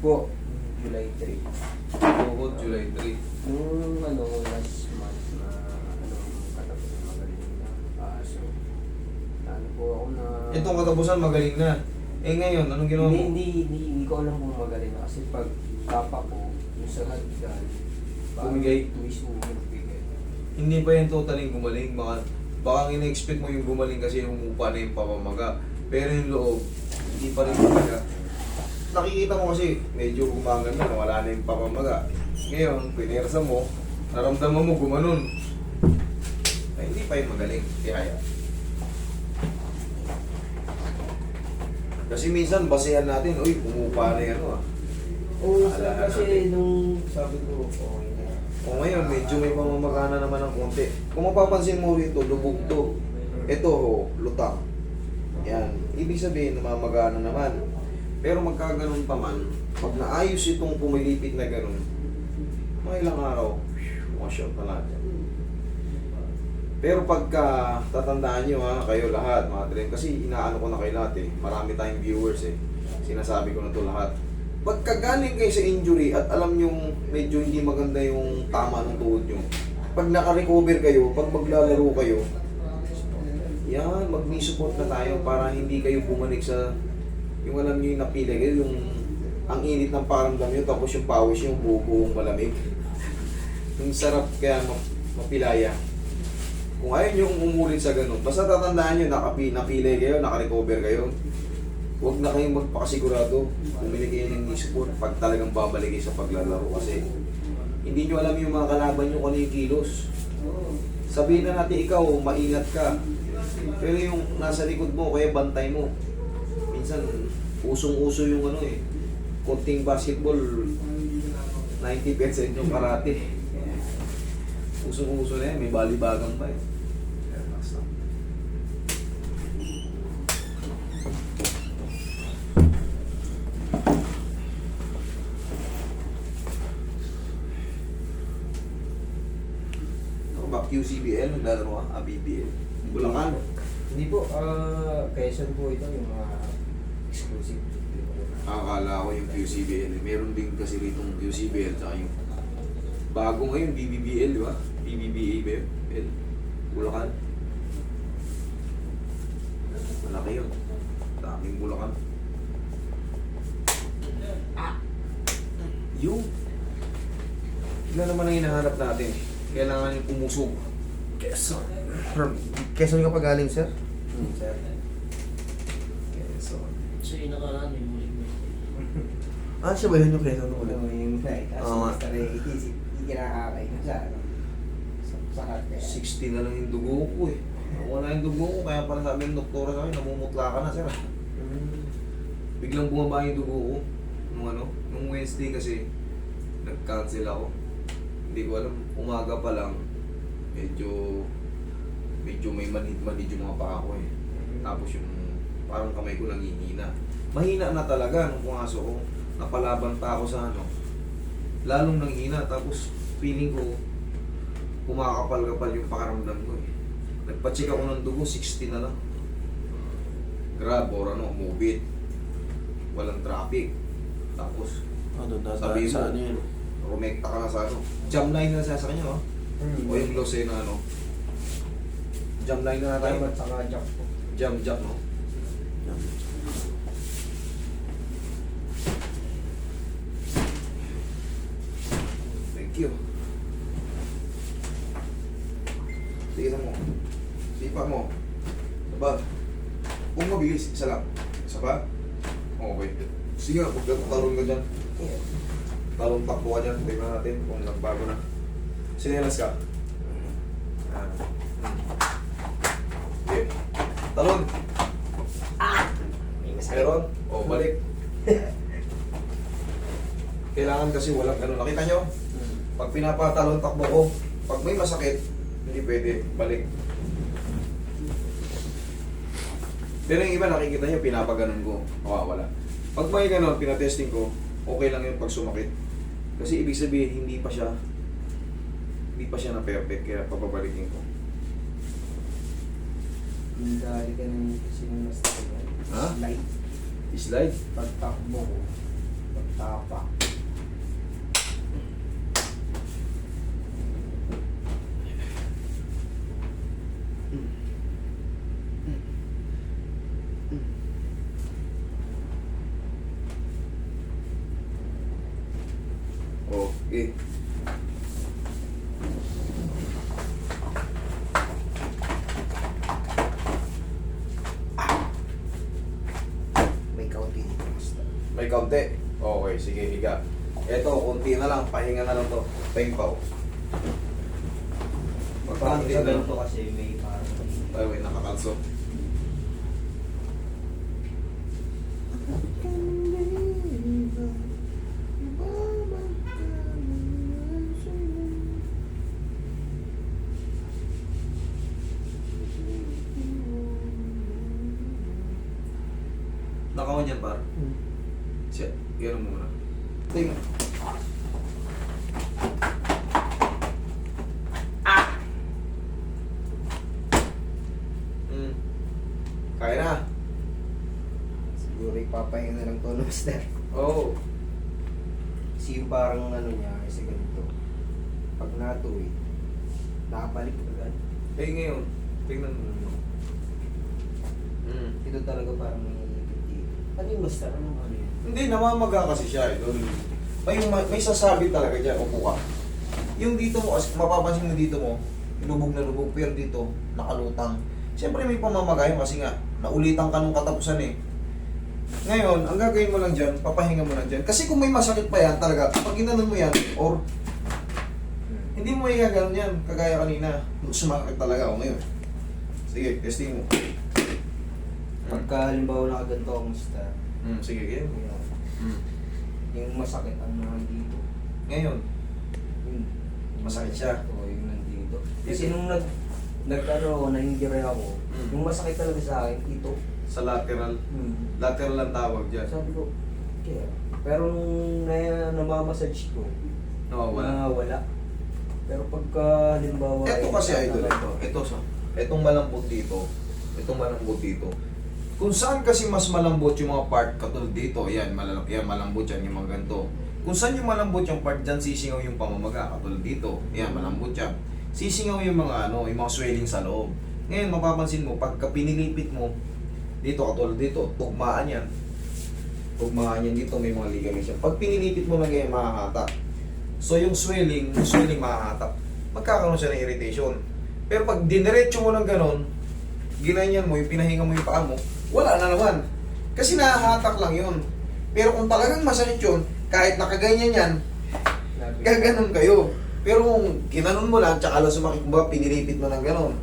po, July 3. Tuhod, July 3. Nung last month na katapos na magaling na so, ano po ako na... Itong katapusan magaling na. Eh ngayon, anong ginawa mo? Hindi ko alam kung magaling na kasi pag tapa ko, yung sa hagdan, Bumigay? mismo bumigay. Hindi pa yan totally gumaling. Baka ina-expect mo yung gumaling kasi humupa na yung pamamaga. Pero yung loob, hindi pa rin talaga. Nakikita mo kasi medyo gumaganda na wala na yung pamamaga. Ngayon, pinersa mo, naramdaman mo gumanon. Ay, hindi pa yung magaling. Kaya. Kasi minsan, basehan natin, uy, humupa na yan, Oo, Alaala kasi natin. nung sabi ko, okay na. O ngayon, medyo may pamamagana naman ng konti. Kung mapapansin mo rito, lubog to. Ito, lutang. Yan. Ibig sabihin, namamagana naman. Pero magkaganon pa man, pag naayos itong pumilipit na ganon, mga ilang araw, wash out na lahat yan. Pero pagka tatandaan nyo kayo lahat, mga train, kasi inaano ko na kayo lahat marami tayong viewers sinasabi ko na to lahat. Pagka galing kayo sa injury at alam nyo medyo hindi maganda yung tama ng tuhod nyo, pag naka-recover kayo, pag maglalaro kayo, yan, mag-knee support na tayo para hindi kayo bumalik sa yung alam nyo yung napili kayo, yung ang init ng paramdam nyo, tapos yung pawis yung buong malamig. Yung sarap kaya mapilaya. Kung ayaw nyo umulit sa ganun, basta tatandaan nyo, napili kayo, naka-recover kayo, huwag na kayong magpakasigurado. Bumili kayo ng knee support pag talagang babalik kayo sa paglalaro kasi hindi nyo alam yung mga kalaban nyo kung ano yung kilos. Sabihin na natin ikaw, maingat ka. Pero yung nasa likod mo, kaya bantay mo. Minsan, usong-uso yung konting basketball, 90% yung karate. Usong-uso na yan, may balibagang pa QCBL, naglalaro ka? BBL? Bulacan? Hindi po, Quezon po ito yung mga exclusive. Akala ko yung QCBL. Meron din kasi ritong QCBL tsaka yung bago ngayon, BBBL, di ba? BBBL. Bulacan. Malaki yun. Daming Bulacan. Yung ilan naman ang hinahanap natin? Kailangan yung umusog. Quezon. Quezon ka pa galing, sir? Sir. Quezon. So yung nakaraan, may muling mo. Siya ba yun yung Quezon ulit? Yung Oo nga. kasi kinakakay na sa sa karte. 60 na lang yung dugo ko Wala yung dugo ko, kaya pala sabi ng doktora sa akin, namumutla ka na, sir. Biglang bumaba yung dugo ko. Nung Wednesday kasi, nag-cancel ako. Hindi ko alam, umaga pa lang, medyo may manid-manid yung mga paa ko Tapos yung parang kamay ko nanghihina. Mahina na talaga nung pumasok ko. Napalaban pa ako sa lalong nanghina. Tapos feeling ko, kumakapal-kapal yung pakaramdam ko Nagpa-check ako ng dugo, 60 na lang. Grab or umubit. Walang traffic. Tapos, sabi mo, yun? rumekta ka na sa jam line na sa kanya, o yung glose na jam line na tayo. At saka jack po. Jam, no? Thank you. Tignan mo. Sipa mo. Sabag. Kung mabilis, isa lang. Isa pa? Okay. Sige, pagkatalon ka dyan. Talong takbo ka dyan. Tingnan natin kung nagbago na. Sinelas ka. Okay. Talon. Meron. O, balik. Kailangan kasi walang ganun. Nakita nyo? Pag pinapatalon takbo ko, pag may masakit, hindi pwede. Balik. Pero yung iba nakikita nyo, pinapaganon ko. Mawawala. Pag may ganun, pinatesting ko, okay lang yung pag sumakit. Kasi ibig sabihin, hindi pa siya na perfect, kaya papabalikin ko. Hindi dahil ka ng sinunasta ko. Ha? Slide. Slide? Pagtakbo ko. Pagtapa. Okay. May kaunti dito, master. May kaunti. Okay, sige, higa. Eto, konti na lang. Pahinga na lang to. Pahimpaw. Parang Konti sa na lang. ganito kasi may parang... Ay, wait, nakakalso. Nakawan yan, par. Siya, gano'n muna. Tingnan. Hmm. Kaya na. Siguro ipapahinga na lang to, no, master. Oo. Kasi yung parang ano niya, kasi ganito. Pag natuwi, nakabalik agad. Eh ngayon, tingnan mo. Hmm. Ito talaga parang may dito. Ano yung master? Anong ano yun? Hindi, namamaga kasi siya. Idol. May sasabi talaga dyan. Upo ka. Yung dito mo, mapapansin mo dito mo, lubog na lubog, pero dito, nakalutang. Siyempre may pamamagayon kasi nga, naulitan ka nung katapusan eh. Ngayon, ang gagawin mo lang dyan, papahinga mo lang dyan. Kasi kung may masakit pa yan talaga, pag ginanon mo yan, or hindi mo may gaganon yan, kagaya kanina, sumakit talaga ako ngayon. Sige, testing mo. Pagka halimbawa nakaganto ako, master. Sige, game. Yung masakit ang nandito. Ngayon, Yung, masakit siya. Oo, yung nandito. Kasi nung nag-ano, na-injury ako, yung masakit talaga sa akin, ito. sa lateral, lateral ang tawag dyan. Sabi ko, kaya. Pero nung namamassage ko, Nawawala. wala. Pero pagka halimbawa... Ito kasi ay, idol, itong malambot dito, kung saan kasi mas malambot yung mga part katulad dito, yan malambot yan yung mga ganito. Kung saan yung malambot yung part dyan, sisingaw yung pamamaga katulad dito, yan malambot yan. Sisingaw yung mga yung mga swelling sa loob. Ngayon mapapansin mo, pagka pinilipit mo, dito katulad dito, tugmaan yan. Tugmaan yan dito, may mga ligaments yan. Pag pinilipit mo na ganyan, mahahatak. So yung swelling mahahatak. Magkakaroon siya ng irritation. Pero pag diniretso mo ng ganon, ginanyan mo, yung pinahinga mo yung paa mo, wala na naman. Kasi nahahatak lang yun. Pero kung talagang masakit yun, kahit nakaganyan yan, gaganon kayo. Pero kung ginanon mo lang, tsaka lang sumakit mo, pinilipit mo ng ganon,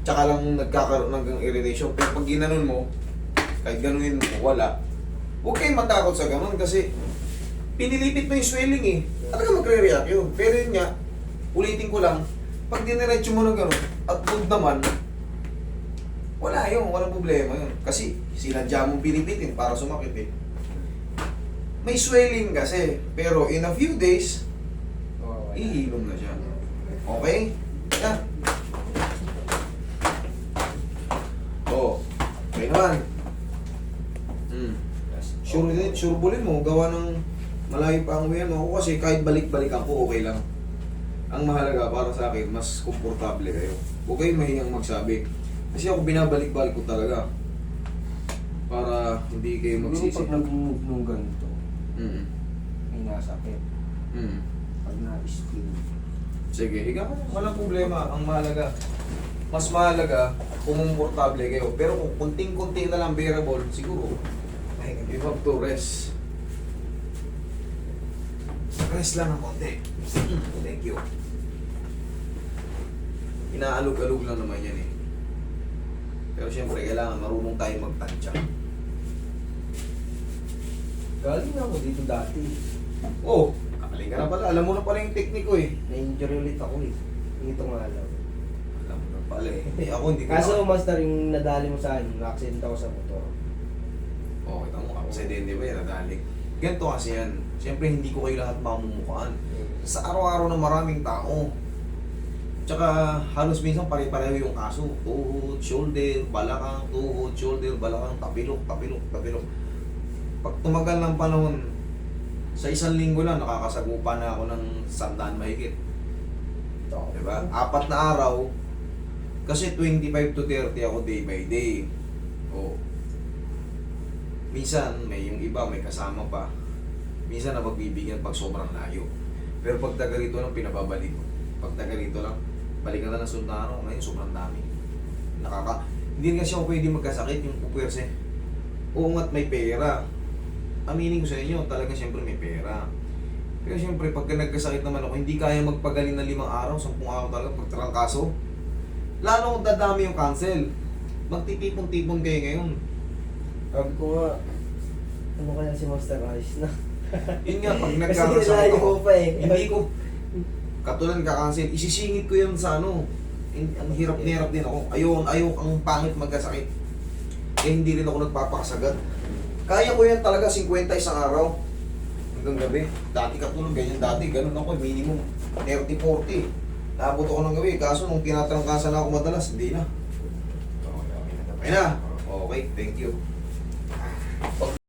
tsaka lang nagkakaroon ng irritation. Pero pag ginanon mo, kahit ganunin mo, wala. Huwag kayong matakot sa ganon kasi pinilipit mo yung swelling eh. Talaga magre-react yun. Pero yun nga, ulitin ko lang, pag diniretso mo ng ganon, at good naman, wala yun, walang problema yun. Kasi sinadya mong pinipitin para sumakit eh. May swelling kasi, pero in a few days, ihilom na siya. Okay? Yeah. Okay naman. Surebulin mo, gawa ng malayo pa ang uwian mo. Ako kasi kahit balik-balikan ko, okay lang. Ang mahalaga para sa akin, mas komportable kayo. Huwag kayong mahiyang magsabi. Kasi ako binabalik-balik ko talaga. Para hindi kayo magsisi. Pag nag-move nung ganito, may nasakit. Pag na-spin. Sige, higa ka. Walang problema. Ang mahalaga, mas mahalaga, kumumportable kayo. Pero kung kunting-kunti na lang bearable, siguro, you have to rest. Rest lang ng konti. Thank you. Inaalog-alog lang naman yan eh. Pero siyempre, kailangan marunong tayo magtansya. Galing na ako dito dati. Oh, kakaling ka na pala. Alam mo na pala yung technique ko eh. Na-injury ulit ako eh. Ito nga alam. Alam mo na pala eh. Ako hindi ko Kaso master, yung nadali mo sa akin, na-accident ako sa motor. Oh, ito mo. Aksidente ba yan? Nadali. Ganito kasi yan. Siyempre, hindi ko kayo lahat mamumukhaan. Sa araw-araw ng maraming tao. Tsaka halos minsan pare-pareho yung kaso. Tuhod, shoulder, balakang, tuhod, shoulder, balakang, tapilok. Pag tumagal ng panahon, sa isang linggo lang, nakakasagupa na ako ng 100 mahigit. Diba? 4 na araw, kasi 25 to 30 ako day by day. Oh. Minsan, may yung iba, may kasama pa. Minsan na magbibigyan pag sobrang layo. Pero pag taga rito lang, pinababalik ko. Pag taga rito lang, balikan na ng Sultano. Ngayon, sobrang dami. Hindi nga siya pwede magkasakit yung pupwerse. Oo nga't may pera. Aminin ko sa inyo, talaga siyempre may pera. Pero siyempre, pagka nagkasakit naman ako, hindi kaya magpagaling ng 5 araw, 10 araw talaga, pagtrangkaso. Lalo kung dadami yung cancel. Magtitipon-tipon kayo ngayon. Sabi ko nga, ano kaya si Master Ice na? Yun nga, pag Kasi nagkakasakit nilayo ako, ko pa eh. hindi ko, katulad ka-cancel, isisingit ko yan sa ano. Ang hirap din ako. Ayaw ang pangit magkasakit. Eh hindi rin ako nagpapakasagad. Kaya ko yan talaga 50 isang araw. Hanggang gabi. Dati katulad, ganyan dati. Ganun ako, minimum 30-40. Naabot ako ng gabi. Kaso nung tinatrangkasan na ako madalas, hindi na. Okay na. Okay, thank you.